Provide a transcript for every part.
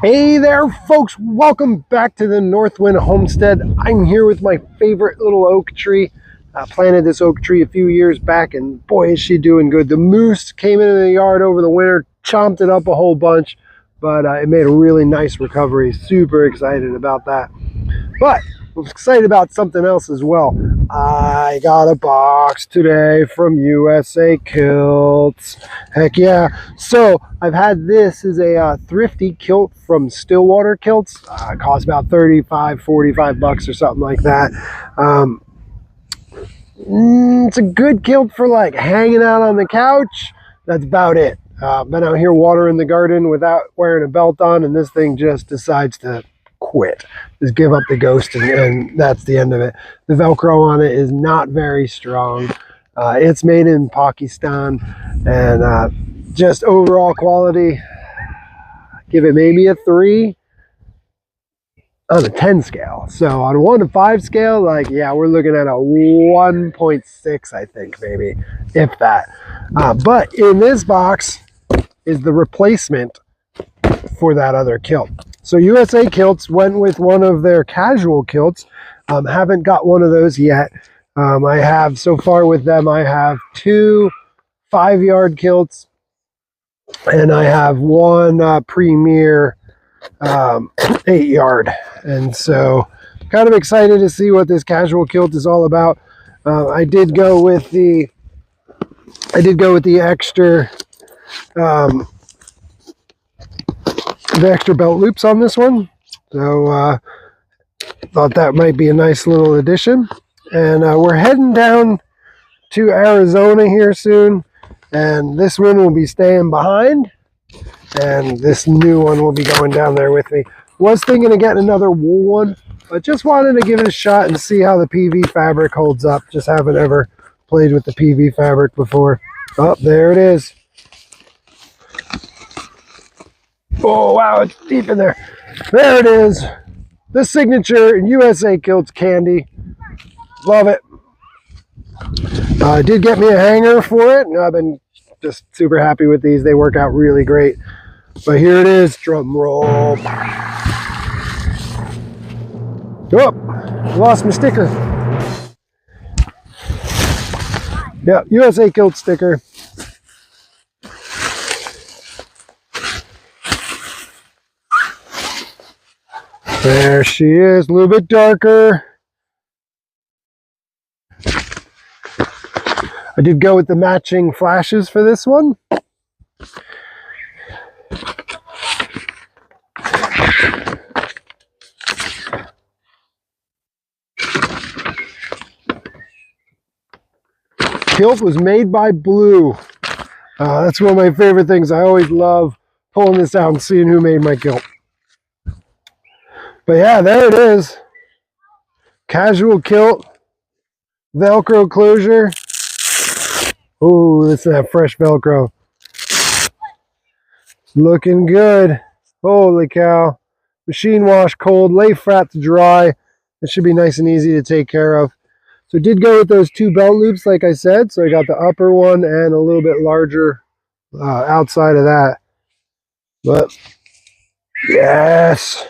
Hey there, folks. Welcome back to the Northwind Homestead. I'm here with my favorite little oak tree. I planted this oak tree a few years back, and boy, is she doing good. The moose came into the yard over the winter, chomped it up a whole bunch, but it made a really nice recovery. Super excited about that. But I'm excited about something else as well. I got a box today from USA Kilts. Heck yeah. So I've had this as a thrifty kilt from Stillwater Kilts. It costs about 35, 45 bucks or something like that. It's a good kilt for like hanging out on the couch. That's about it. Been out here watering the garden without wearing a belt on, and this thing just decides to quit. Just give up the ghost, and that's the end of it. The Velcro on it is not very strong. It's made in Pakistan, and just overall quality, give it maybe a 3 on a 10 scale. So on a 1 to 5 scale, like, yeah, we're looking at a 1.6, I think, maybe, if that. But in this box is the replacement for that other kilt. So USA Kilts went with one of their casual kilts. Haven't got one of those yet. I have, so far with them, I have 2 5-yard kilts, and I have one premier 8-yard. And so kind of excited to see what this casual kilt is all about. I did go with the extra belt loops on this one, so thought that might be a nice little addition. And we're heading down to Arizona here soon, and this one will be staying behind, and this new one will be going down there with me. Was thinking of getting another wool one, but just wanted to give it a shot and see how the PV fabric holds up. Just haven't ever played with the PV fabric before. Oh, there it is. Oh, wow, it's deep in there. There it is. The signature USA Kilts candy. Love it. I did get me a hanger for it, and I've been just super happy with these. They work out really great. But here it is. Drum roll. Oh, lost my sticker. Yeah, USA Kilt sticker. There she is, a little bit darker. I did go with the matching flashes for this one. Kilt was made by Blue. That's one of my favorite things. I always love pulling this out and seeing who made my kilt. But yeah, there it is. Casual Kilt, Velcro closure. Oh, listen to that fresh Velcro. Looking good. Holy cow. Machine wash cold, lay flat to dry. It should be nice and easy to take care of. So did go with those 2 belt loops, like I said. So I got the upper one and a little bit larger outside of that. But yes.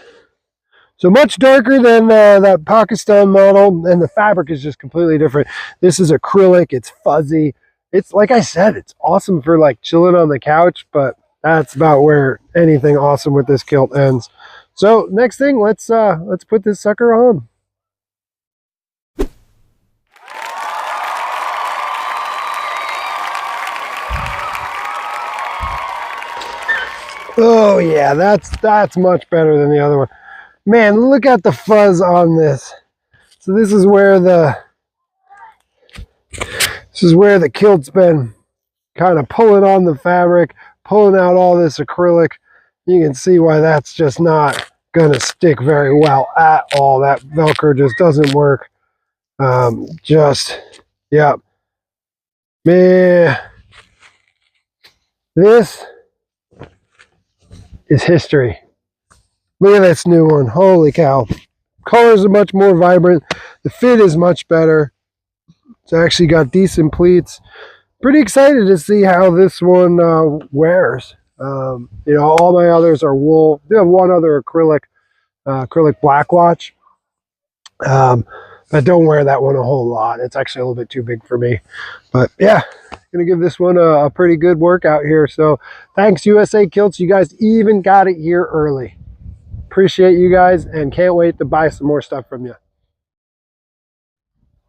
So much darker than that Pakistan model, and the fabric is just completely different. This is acrylic, it's fuzzy. It's, like I said, it's awesome for like chilling on the couch, but that's about where anything awesome with this kilt ends. So next thing, let's put this sucker on. Oh yeah, that's much better than the other one. Man, look at the fuzz on this. So this is where the kilt's been kind of pulling on the fabric, pulling out all this acrylic. You can see why that's just not gonna stick very well at all. That Velcro just doesn't work. Yeah. Man, this is history. Look at this new one. Holy cow. Colors are much more vibrant. The fit is much better. It's actually got decent pleats. Pretty excited to see how this one wears. You know, all my others are wool. I do have one other acrylic black watch. But don't wear that one a whole lot. It's actually a little bit too big for me. But yeah, gonna give this one a pretty good workout here. So thanks USA Kilts. You guys even got it here early. Appreciate you guys and can't wait to buy some more stuff from you.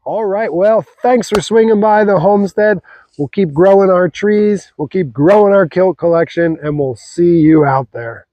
All right, well, thanks for swinging by the homestead. We'll keep growing our trees. We'll keep growing our kilt collection, and we'll see you out there.